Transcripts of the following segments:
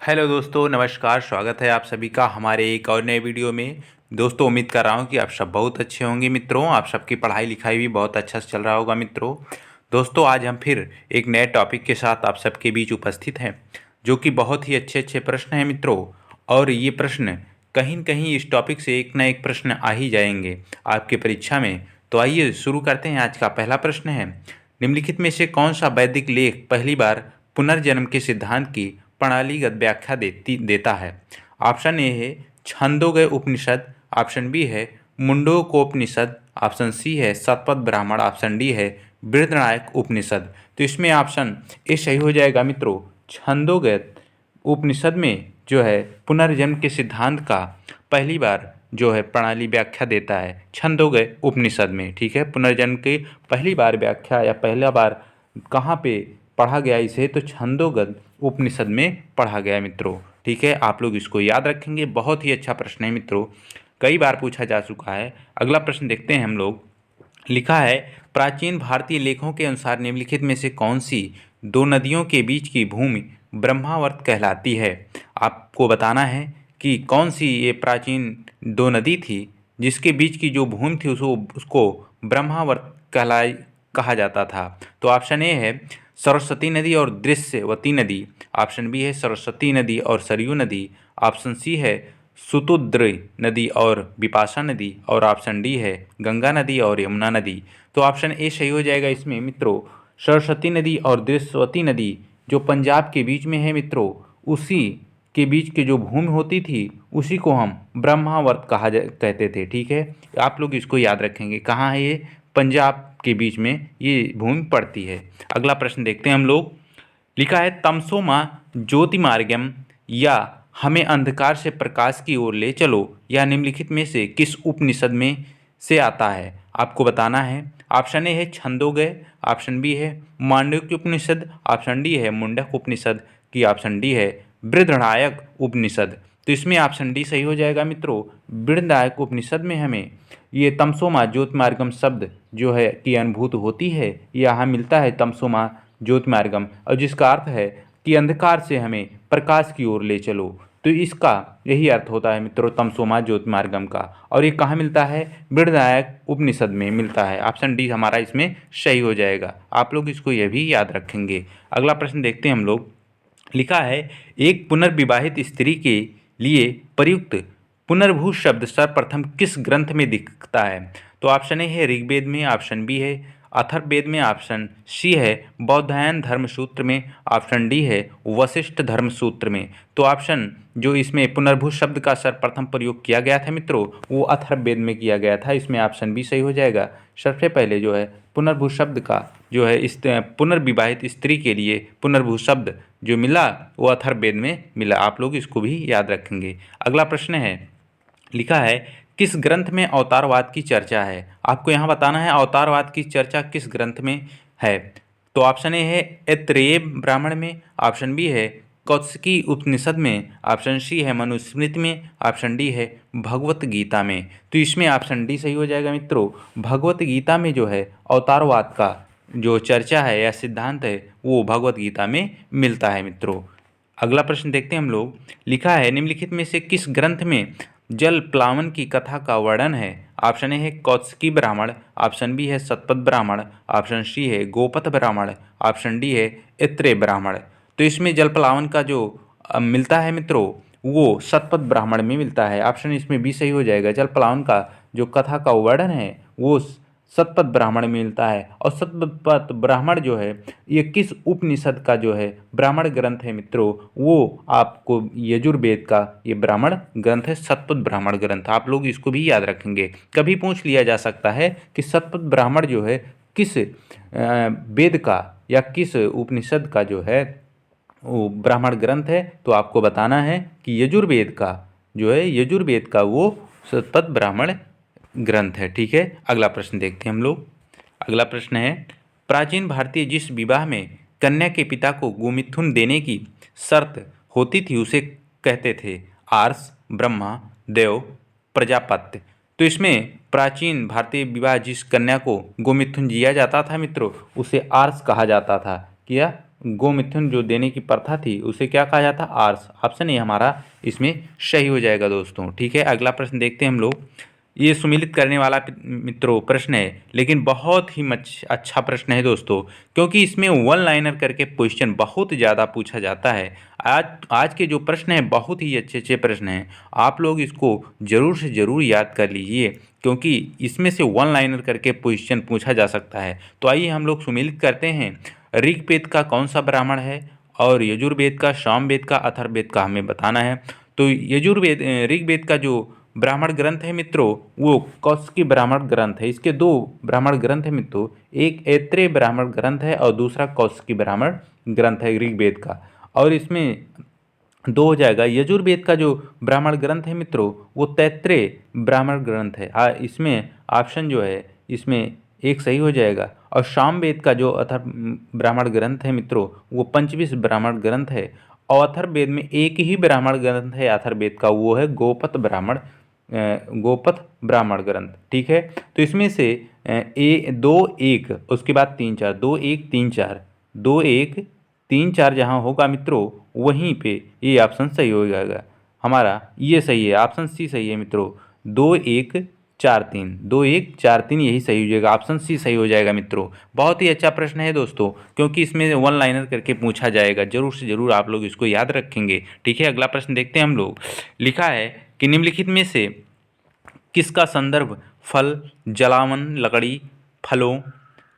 Hello दोस्तों, नमस्कार। स्वागत है आप सभी का हमारे एक और नए वीडियो में। दोस्तों, उम्मीद कर रहा हूँ कि आप सब बहुत अच्छे होंगे मित्रों। आप सबकी पढ़ाई लिखाई भी बहुत अच्छा से चल रहा होगा मित्रों। दोस्तों, आज हम फिर एक नए टॉपिक के साथ आप सबके बीच उपस्थित हैं, जो कि बहुत ही अच्छे अच्छे प्रश्न हैं मित्रों। और ये प्रश्न कहीं न कहीं इस टॉपिक से एक ना एक प्रश्न आ ही जाएंगे आपके परीक्षा में। तो आइए शुरू करते हैं। आज का पहला प्रश्न है, निम्नलिखित में से कौन सा वैदिक लेख पहली बार पुनर्जन्म के सिद्धांत की प्रणालीगत व्याख्या देता है? ऑप्शन ए है छंदोगय उपनिषद, ऑप्शन बी है मुंडकोपनिषद, ऑप्शन सी है शतपथ ब्राह्मण, ऑप्शन डी है बृहन्नायक उपनिषद। तो इसमें ऑप्शन ए सही हो जाएगा मित्रों। छंदोगय उपनिषद में जो है पुनर्जन्म के सिद्धांत का पहली बार जो है प्रणाली व्याख्या देता है छंदोगय उपनिषद में। ठीक है, पुनर्जन्म की पहली बार व्याख्या या पहला बार कहाँ पे पढ़ा गया इसे? तो छंदोगत उपनिषद में पढ़ा गया मित्रों। ठीक है, आप लोग इसको याद रखेंगे। बहुत ही अच्छा प्रश्न है मित्रों, कई बार पूछा जा चुका है। अगला प्रश्न देखते हैं हम लोग। लिखा है, प्राचीन भारतीय लेखों के अनुसार निम्नलिखित में से कौन सी दो नदियों के बीच की भूमि ब्रह्मावर्त कहलाती है? आपको बताना है कि कौन सी ये प्राचीन दो नदी थी जिसके बीच की जो भूमि थी उसको ब्रह्मावर्त कहा जाता था। तो ऑप्शन ए है सरस्वती नदी और दृश्यवती नदी, ऑप्शन बी है सरस्वती नदी और सरयू नदी, ऑप्शन सी है सुतुद्र नदी और बिपाशा नदी, और ऑप्शन डी है गंगा नदी और यमुना नदी। तो ऑप्शन ए सही हो जाएगा इसमें मित्रों। सरस्वती नदी और दृश्यवती नदी जो पंजाब के बीच में है मित्रों, उसी के बीच की जो भूमि होती थी उसी को हम ब्रह्मावर्त कहते थे। ठीक है, आप लोग इसको याद रखेंगे। कहाँ है ये? पंजाब के बीच में ये भूमि पड़ती है। अगला प्रश्न देखते हैं हम लोग। लिखा है, तमसो माँ ज्योतिर्मार्गम या हमें अंधकार से प्रकाश की ओर ले चलो या निम्नलिखित में से किस उपनिषद में से आता है? आपको बताना है। ऑप्शन ए है छंदोगय, ऑप्शन बी है मांडुक्य उपनिषद, ऑप्शन डी है मुंडक उपनिषद, की ऑप्शन डी है बृहन्नायक उपनिषद। तो इसमें ऑप्शन डी सही हो जाएगा मित्रों। बृहन्नायक उपनिषद में हमें ये तमसोमा ज्योतिर्मार्गम शब्द जो है की अनुभूत होती है। यहाँ मिलता है तमसोमा ज्योतिर्मार्गम, और जिसका अर्थ है कि अंधकार से हमें प्रकाश की ओर ले चलो। तो इसका यही अर्थ होता है मित्रों तमसोमा ज्योतिर्मार्गम का। और ये कहाँ मिलता है? बृहन्नायक उपनिषद में मिलता है। ऑप्शन डी हमारा इसमें सही हो जाएगा। आप लोग इसको यह भी याद रखेंगे। अगला प्रश्न देखते हैं हम लोग। लिखा है, एक पुनर्विवाहित स्त्री के लिए प्रयुक्त पुनर्भू शब्द सर्वप्रथम किस ग्रंथ में दिखता है? तो ऑप्शन ए है ऋग्वेद में, ऑप्शन बी है अथर्ववेद में, ऑप्शन सी है बौधायन धर्मसूत्र में, ऑप्शन डी है वशिष्ठ धर्मसूत्र में। तो ऑप्शन जो इसमें पुनर्भू शब्द का सर्वप्रथम प्रयोग किया गया था मित्रों, वो अथर्ववेद में किया गया था। इसमें ऑप्शन बी सही हो जाएगा। सबसे पहले जो है पुनर्भू शब्द का जो है इस पुनर्विवाहित स्त्री के लिए पुनर्भू शब्द जो मिला वो अथर्ववेद में मिला। आप लोग इसको भी याद रखेंगे। अगला प्रश्न है, लिखा है, किस ग्रंथ में अवतारवाद की चर्चा है? आपको यहाँ बताना है अवतारवाद की चर्चा किस ग्रंथ में है। तो ऑप्शन ए है ऐतरेय ब्राह्मण में, ऑप्शन बी है कौत्सिकी उपनिषद में, ऑप्शन सी है मनुस्मृति में, ऑप्शन डी है भगवत गीता में। तो इसमें ऑप्शन डी सही हो जाएगा मित्रों। भगवत गीता में जो है अवतारवाद का जो चर्चा है या सिद्धांत है वो भगवत गीता में मिलता है मित्रों। अगला प्रश्न देखते हैं हम लोग। लिखा है, निम्नलिखित में से किस ग्रंथ में जल प्लावन की कथा का वर्णन है? ऑप्शन ए है कौत्सिकी ब्राह्मण, ऑप्शन बी है शतपथ ब्राह्मण, ऑप्शन सी है गोपथ ब्राह्मण, ऑप्शन डी है ऐत्रेय ब्राह्मण। तो इसमें जल प्लावन का जो मिलता है मित्रों वो शतपथ ब्राह्मण में मिलता है। ऑप्शन इसमें बी सही हो जाएगा। जल प्लावन का जो कथा का वर्णन है वो शतपथ ब्राह्मण में मिलता है। और शतपथ ब्राह्मण जो है ये किस उपनिषद का जो है ब्राह्मण ग्रंथ है मित्रों? वो आपको यजुर्वेद का ये ब्राह्मण ग्रंथ है शतपथ ब्राह्मण ग्रंथ। आप लोग इसको भी याद रखेंगे। कभी पूछ लिया जा सकता है कि शतपथ ब्राह्मण जो है किस वेद का या किस उपनिषद का जो है वो ब्राह्मण ग्रंथ है। तो आपको बताना है कि यजुर्वेद का जो है यजुर्वेद का वो शतपथ ब्राह्मण ग्रंथ है। ठीक है, अगला प्रश्न देखते हैं हम लोग। अगला प्रश्न है, प्राचीन भारतीय जिस विवाह में कन्या के पिता को गोमिथुन देने की शर्त होती थी उसे कहते थे आर्ष, ब्रह्मा, देव, प्रजापत्य। तो इसमें प्राचीन भारतीय विवाह जिस कन्या को गोमिथुन दिया जाता था मित्रों उसे आर्ष कहा जाता था। क्या गोमिथुन जो देने की प्रथा थी उसे क्या कहा जाता? आर्स। ऑप्शन ए हमारा इसमें सही हो जाएगा दोस्तों। ठीक है, अगला प्रश्न देखते हैं हम लोग। ये सुमिलित करने वाला मित्रों प्रश्न है, लेकिन बहुत ही अच्छा प्रश्न है दोस्तों, क्योंकि इसमें वन लाइनर करके क्वेश्चन बहुत ज़्यादा पूछा जाता है। आज के जो प्रश्न हैं बहुत ही अच्छे अच्छे प्रश्न हैं, आप लोग इसको ज़रूर से ज़रूर याद कर लीजिए, क्योंकि इसमें से वन लाइनर करके क्वेश्चन पूछा जा सकता है। तो आइए हम लोग सुमिलित करते हैं। ऋग्वेद का कौन सा ब्राह्मण है, और यजुर्वेद का, सामवेद का, अथर्ववेद का हमें बताना है। तो यजुर्वेद ऋग्वेद का जो ब्राह्मण ग्रंथ है मित्रों, वो कौशिकी ब्राह्मण ग्रंथ है। इसके दो ब्राह्मण ग्रंथ है मित्रों, एक ऐत्रेय ब्राह्मण ग्रंथ है और दूसरा कौशिकी ब्राह्मण ग्रंथ है ऋग्वेद का। और इसमें दो हो जाएगा। यजुर्वेद का जो ब्राह्मण ग्रंथ है मित्रों, वो तैत्रेय ब्राह्मण ग्रंथ है। इसमें ऑप्शन जो है इसमें एक सही हो जाएगा। और सामवेद का जो ब्राह्मण ग्रंथ है मित्रों, वो पंचविंश ब्राह्मण ग्रंथ है। और अथर्ववेद में एक ही ब्राह्मण ग्रंथ है अथर्ववेद का, वो है गोपथ ब्राह्मण ग्रंथ। ठीक है, तो इसमें से दो एक, उसके बाद तीन चार, दो एक तीन चार, दो एक तीन चार जहाँ होगा मित्रों, वहीं पे ये ऑप्शन सही हो जाएगा हमारा। ये सही है, ऑप्शन सी सही है मित्रों। दो एक चार तीन, दो एक चार तीन, यही सही हो जाएगा, ऑप्शन सी सही हो जाएगा मित्रों। बहुत ही अच्छा प्रश्न है दोस्तों, क्योंकि इसमें वन लाइनर करके पूछा जाएगा, जरूर से जरूर आप लोग इसको याद रखेंगे। ठीक है, अगला प्रश्न देखते हैं हम लोग। लिखा है कि निम्नलिखित में से किसका संदर्भ फल, जलावन, लकड़ी, फलों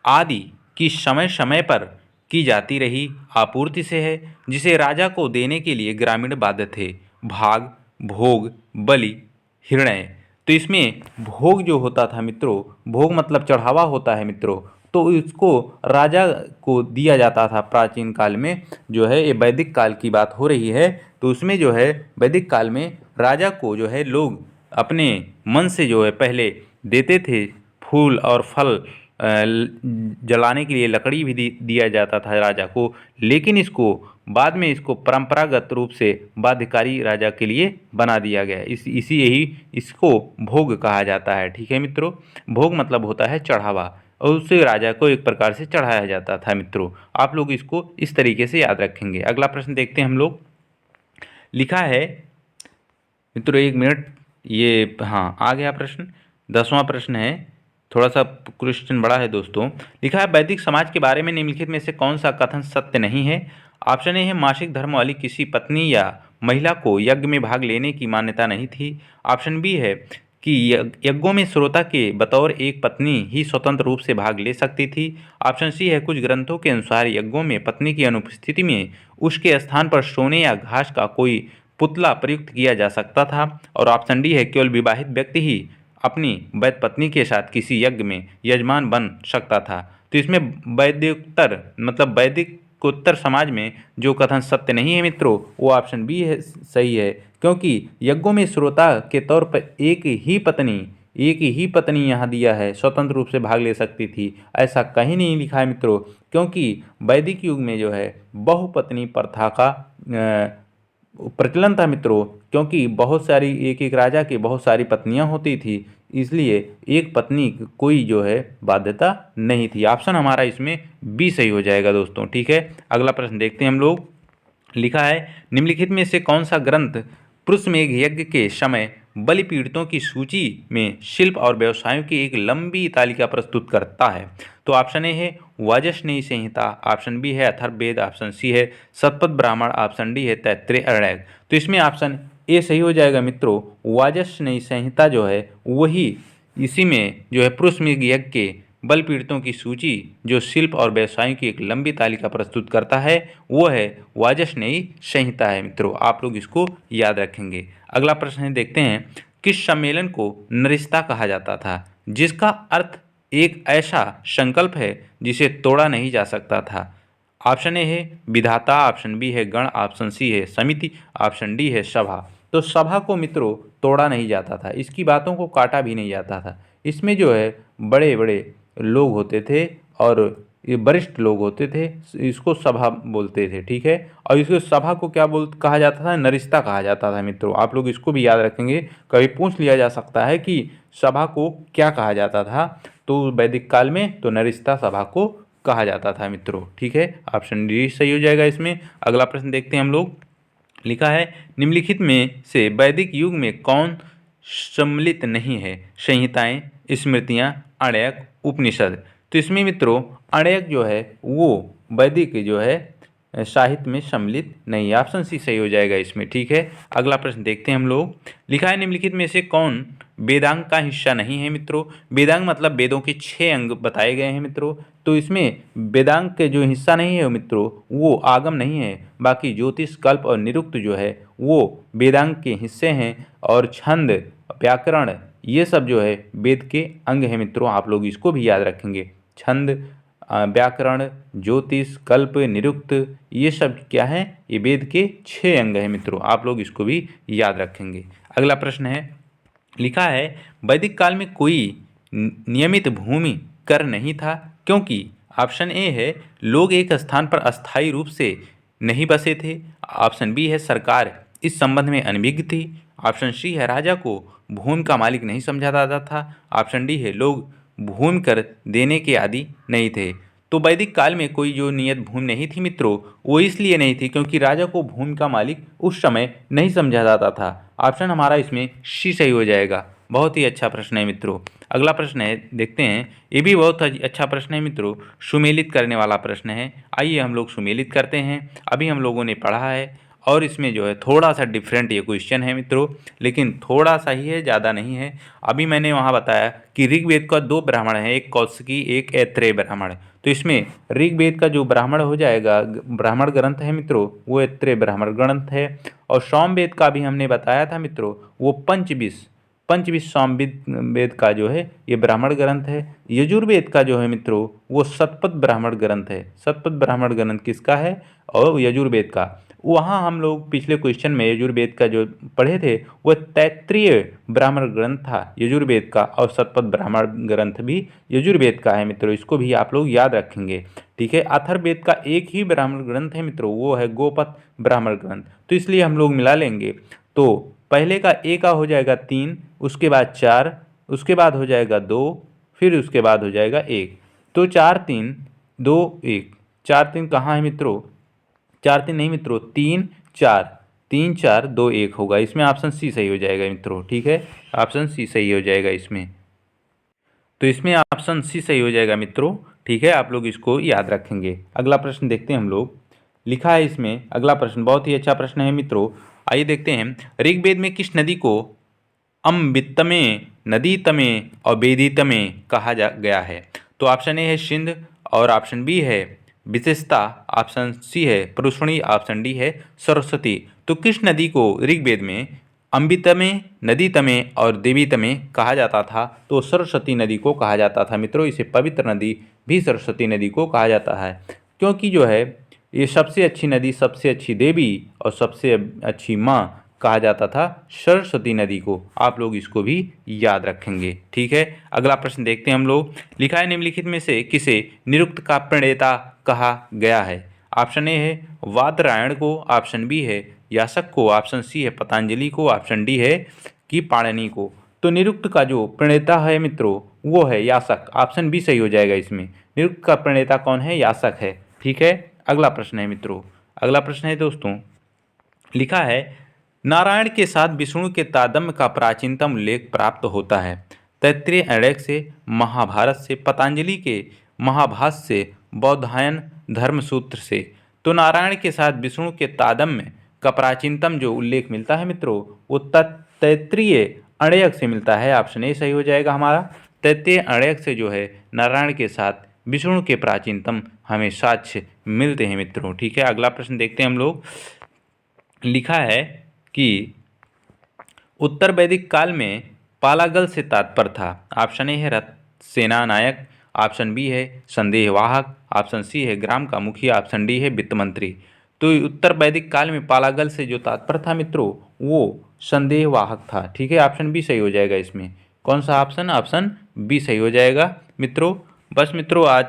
आदि की समय समय पर की जाती रही आपूर्ति से है, जिसे राजा को देने के लिए ग्रामीण बाध्य थे? भाग, भोग, बलि, हृणय। तो इसमें भोग जो होता था मित्रों, भोग मतलब चढ़ावा होता है मित्रों, तो इसको राजा को दिया जाता था प्राचीन काल में। जो है ये वैदिक काल की बात हो रही है, तो उसमें जो है वैदिक काल में राजा को जो है लोग अपने मन से जो है पहले देते थे। फूल और फल जलाने के लिए लकड़ी भी दिया जाता था राजा को, लेकिन इसको बाद में इसको परंपरागत रूप से बाध्यकारी राजा के लिए बना दिया गया। इसी यही इसको भोग कहा जाता है। ठीक है मित्रों, भोग मतलब होता है चढ़ावा, और उससे राजा को एक प्रकार से चढ़ाया जाता था मित्रों। आप लोग इसको इस तरीके से याद रखेंगे। अगला प्रश्न देखते हैं हम लोग। लिखा है मित्रों, एक मिनट, ये हाँ आ गया प्रश्न। 10वां प्रश्न है, थोड़ा सा क्वेश्चन बड़ा है दोस्तों। लिखा है वैदिक समाज के बारे में निम्नलिखित में से कौन सा कथन सत्य नहीं है? ऑप्शन ए है मासिक धर्म वाली किसी पत्नी या महिला को यज्ञ में भाग लेने की मान्यता नहीं थी। ऑप्शन बी है कि यज्ञों में श्रोता के बतौर एक पत्नी ही स्वतंत्र रूप से भाग ले सकती थी। ऑप्शन सी है कुछ ग्रंथों के अनुसार यज्ञों में पत्नी की अनुपस्थिति में उसके स्थान पर सोने या घास का कोई पुतला प्रयुक्त किया जा सकता था। और ऑप्शन डी है केवल विवाहित व्यक्ति ही अपनी वैध पत्नी के साथ किसी यज्ञ में यजमान बन सकता था। तो इसमें वैदिकोत्तर मतलब वैदिकोत्तर समाज में जो कथन सत्य नहीं है मित्रों, वो ऑप्शन बी है सही है, क्योंकि यज्ञों में श्रोता के तौर पर एक ही पत्नी यहाँ दिया है, स्वतंत्र रूप से भाग ले सकती थी, ऐसा कहीं नहीं लिखा है मित्रों। क्योंकि वैदिक युग में जो है बहुपत्नी प्रथा का प्रचलन था मित्रों, क्योंकि बहुत सारी एक एक राजा की बहुत सारी पत्नियां होती थी, इसलिए एक पत्नी कोई जो है बाध्यता नहीं थी। ऑप्शन हमारा इसमें बी सही हो जाएगा दोस्तों। ठीक है, अगला प्रश्न देखते हैं हम लोग। लिखा है निम्नलिखित में से कौन सा ग्रंथ पुरुषमेघ यज्ञ के समय बलि पीड़ितों की सूची में शिल्प और व्यवसायों की एक लंबी तालिका प्रस्तुत करता है? तो ऑप्शन ए है वाजसनेयी संहिता, ऑप्शन बी है अथर्ववेद, ऑप्शन सी है शतपथ ब्राह्मण, ऑप्शन डी है तैत्तिरीय अरण्यक। तो इसमें ऑप्शन ए सही हो जाएगा मित्रों। वाजसनेयी संहिता जो है वही इसी में जो है पुरुषमेघ यज्ञ के बल पीड़ितों की सूची जो शिल्प और व्यवसायों की एक लंबी तालिका प्रस्तुत करता है, वो है वाजसनेयी संहिता है मित्रों। आप लोग इसको याद रखेंगे। अगला प्रश्न देखते हैं, किस सम्मेलन को नरिस्ता कहा जाता था, जिसका अर्थ एक ऐसा संकल्प है जिसे तोड़ा नहीं जा सकता था? ऑप्शन ए है विधाता, ऑप्शन बी है गण, ऑप्शन सी है समिति, ऑप्शन डी है सभा। तो सभा को मित्रों तोड़ा नहीं जाता था, इसकी बातों को काटा भी नहीं जाता था। इसमें जो है बड़े बड़े लोग होते थे और ये वरिष्ठ लोग होते थे, इसको सभा बोलते थे। ठीक है, और इसको सभा को क्या कहा जाता था? नरिस्ता कहा जाता था मित्रों। आप लोग इसको भी याद रखेंगे, कभी पूछ लिया जा सकता है कि सभा को क्या कहा जाता था, तो वैदिक काल में तो नरिस्ता सभा को कहा जाता था मित्रों। ठीक है, ऑप्शन डी सही हो जाएगा इसमें। अगला प्रश्न देखते हैं हम लोग। लिखा है निम्नलिखित में से वैदिक युग में कौन सम्मिलित नहीं है? संहिताएं, स्मृतियां, अर्ण्यक, उपनिषद। तो इसमें मित्रों अर्ण्यक जो है वो वैदिक जो है साहित्य में सम्मिलित नहीं है। ऑप्शन सी सही हो जाएगा इसमें। ठीक है, अगला प्रश्न देखते हैं हम लोग। लिखा है निम्नलिखित में से कौन वेदांग का हिस्सा नहीं है? मित्रों वेदांग मतलब वेदों के 6 अंग बताए गए हैं मित्रों। तो इसमें वेदांग के जो हिस्सा नहीं है मित्रों वो आगम नहीं है, बाकी ज्योतिष, कल्प और निरुक्त जो है वो वेदांग के हिस्से हैं। और छंद, व्याकरण ये सब जो है वेद के अंग है मित्रों। आप लोग इसको भी याद रखेंगे। छंद, व्याकरण, ज्योतिष, कल्प, निरुक्त ये सब क्या है? ये वेद के 6 अंग हैं मित्रों। आप लोग इसको भी याद रखेंगे। अगला प्रश्न है, लिखा है वैदिक काल में कोई नियमित भूमि कर नहीं था क्योंकि? ऑप्शन ए है लोग एक स्थान पर अस्थायी रूप से नहीं बसे थे। ऑप्शन बी है सरकार इस संबंध में अनभिज्ञ थी। ऑप्शन सी है राजा को भूमि का मालिक नहीं समझा जाता था। ऑप्शन डी है लोग भूमि कर देने के आदि नहीं थे। तो वैदिक काल में कोई जो नियत भूमि नहीं थी मित्रों वो इसलिए नहीं थी क्योंकि राजा को भूमि का मालिक उस समय नहीं समझा जाता था। ऑप्शन हमारा इसमें सी सही हो जाएगा। बहुत ही अच्छा प्रश्न है मित्रों। अगला प्रश्न है देखते हैं, ये भी बहुत अच्छा प्रश्न है मित्रों, सुमेलित करने वाला प्रश्न है। आइए हम लोग सुमेलित करते हैं। अभी हम लोगों ने पढ़ा है और इसमें जो है थोड़ा सा डिफरेंट ये क्वेश्चन है मित्रों, लेकिन थोड़ा सा ही है, ज़्यादा नहीं है। अभी मैंने वहाँ बताया कि ऋग्वेद का 2 ब्राह्मण है, एक कौशिकी एक ऐत्रेय ब्राह्मण। तो इसमें ऋग्वेद का जो ब्राह्मण हो जाएगा, ब्राह्मण ग्रंथ है मित्रों, वो ऐत्रेय ब्राह्मण ग्रंथ है। और सामवेद का भी हमने बताया था मित्रों, वो पंचविश सामवेद वेद का जो है ये ब्राह्मण ग्रंथ है। यजुर्वेद का जो है मित्रों वो शतपथ ब्राह्मण ग्रंथ है। शतपथ ब्राह्मण ग्रंथ किसका है? और यजुर्वेद का। वहाँ हम लोग पिछले क्वेश्चन में यजुर्वेद का जो पढ़े थे वो तैत्तिरीय ब्राह्मण ग्रंथ था यजुर्वेद का, और शतपथ ब्राह्मण ग्रंथ भी यजुर्वेद का है मित्रों। इसको भी आप लोग याद रखेंगे। ठीक है, अथर्ववेद का एक ही ब्राह्मण ग्रंथ है मित्रों, वो है गोपथ ब्राह्मण ग्रंथ। तो इसलिए हम लोग मिला लेंगे। तो पहले का ए का हो जाएगा 3, उसके बाद 4, उसके बाद हो जाएगा 2, फिर उसके बाद हो जाएगा 1। तो 4 3 2 1, 4 3 कहाँ है मित्रों? 4 3 नहीं मित्रों, 3 4, 3 4 2 1 होगा। इसमें ऑप्शन सी सही हो जाएगा मित्रों। ठीक है, ऑप्शन सी सही हो जाएगा इसमें। तो इसमें ऑप्शन सी सही हो जाएगा मित्रों। ठीक है, आप लोग इसको याद रखेंगे। अगला प्रश्न देखते हैं हम लोग। लिखा है इसमें अगला प्रश्न, बहुत ही अच्छा प्रश्न है मित्रों। आइए देखते हैं, ऋग्वेद में किस नदी को अमृतमे, नदीतमे और वेदितमे कहा गया है? तो ऑप्शन ए है सिंध, और ऑप्शन बी है विशेषता, ऑप्शन सी है परुष्णी, ऑप्शन डी है सरस्वती। तो किस नदी को ऋग्वेद में अमृतमे, नदीतमे और देवीतमे कहा जाता था? तो सरस्वती नदी को कहा जाता था मित्रों। इसे पवित्र नदी भी सरस्वती नदी को कहा जाता है, क्योंकि जो है ये सबसे अच्छी नदी, सबसे अच्छी देवी और सबसे अच्छी माँ कहा जाता था सरस्वती नदी को। आप लोग इसको भी याद रखेंगे। ठीक है, अगला प्रश्न देखते हैं हम लोग। लिखा है निम्नलिखित में से किसे निरुक्त का प्रणेता कहा गया है? ऑप्शन ए है वादरायण को, ऑप्शन बी है यासक को, ऑप्शन सी है पतंजलि को, ऑप्शन डी है कि पाणिनि को। तो निरुक्त का जो प्रणेता है मित्रों वो है यासक। ऑप्शन बी सही हो जाएगा इसमें। निरुक्त का प्रणेता कौन है? यासक है। ठीक है, अगला प्रश्न है मित्रों। अगला प्रश्न है दोस्तों, लिखा है नारायण के साथ विष्णु के तारतम्य का प्राचीनतम उल्लेख प्राप्त होता है। तैत्तिरीय अर्ण्यक से, महाभारत से, पतंजलि के महाभाष्य से, बौधायन धर्मसूत्र से। तो नारायण के साथ विष्णु के तारतम्य का प्राचीनतम जो उल्लेख मिलता है मित्रों वो तैत्तिरीय अर्ण्यक से मिलता है। ऑप्शन ए सही हो जाएगा हमारा। तैत्तिरीय अर्ण्यक से जो है नारायण के साथ विष्णु के प्राचीनतम हमें साक्ष्य मिलते हैं मित्रों। ठीक है, अगला प्रश्न देखते हैं हम लोग। लिखा है कि उत्तर वैदिक काल में पालागल से तात्पर्य था। ऑप्शन ए है रथ सेना नायक, ऑप्शन बी है संदेहवाहक, ऑप्शन सी है ग्राम का मुखिया, ऑप्शन डी है वित्त मंत्री। तो उत्तर वैदिक काल में पालागल से जो तात्पर्य था मित्रों वो संदेहवाहक था। ठीक है, ऑप्शन बी सही हो जाएगा इसमें। कौन सा ऑप्शन? ऑप्शन बी सही हो जाएगा मित्रों। बस मित्रों आज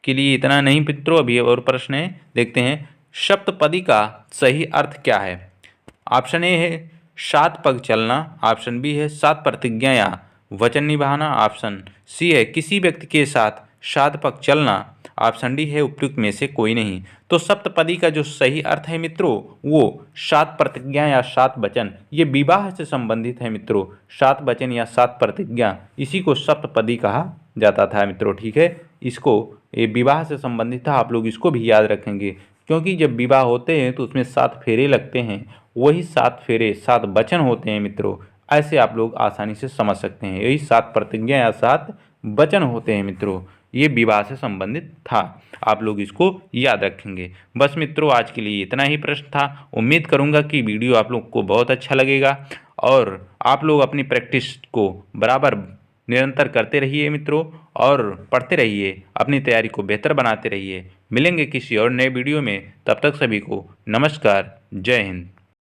के लिए इतना नहीं मित्रों, अभी और प्रश्न है देखते हैं। सप्तपदी का सही अर्थ क्या है? ऑप्शन ए है 7 पग चलना, ऑप्शन बी है 7 प्रतिज्ञा या वचन निभाना, ऑप्शन सी है किसी व्यक्ति के साथ 7 पग चलना, ऑप्शन डी है उपयुक्त में से कोई नहीं। तो सप्तपदी का जो सही अर्थ है मित्रों वो 7 प्रतिज्ञा या 7 वचन, ये विवाह से संबंधित है मित्रों। 7 वचन या 7 प्रतिज्ञा, इसी को सप्तपदी कहा जाता था मित्रों। ठीक है, इसको ये विवाह से संबंधित था, आप लोग इसको भी याद रखेंगे, क्योंकि जब विवाह होते हैं तो उसमें 7 फेरे लगते हैं, वही 7 फेरे 7 वचन होते हैं मित्रों। ऐसे आप लोग आसानी से समझ सकते हैं, यही 7 प्रतिज्ञा या 7 वचन होते हैं मित्रों। ये विवाह से संबंधित था, आप लोग इसको याद रखेंगे। बस मित्रों, आज के लिए इतना ही प्रश्न था। उम्मीद करूंगा कि वीडियो आप लोग को बहुत अच्छा लगेगा और आप लोग अपनी प्रैक्टिस को बराबर निरंतर करते रहिए मित्रों, और पढ़ते रहिए, अपनी तैयारी को बेहतर बनाते रहिए। मिलेंगे किसी और नए वीडियो में, तब तक सभी को नमस्कार, जय हिंद।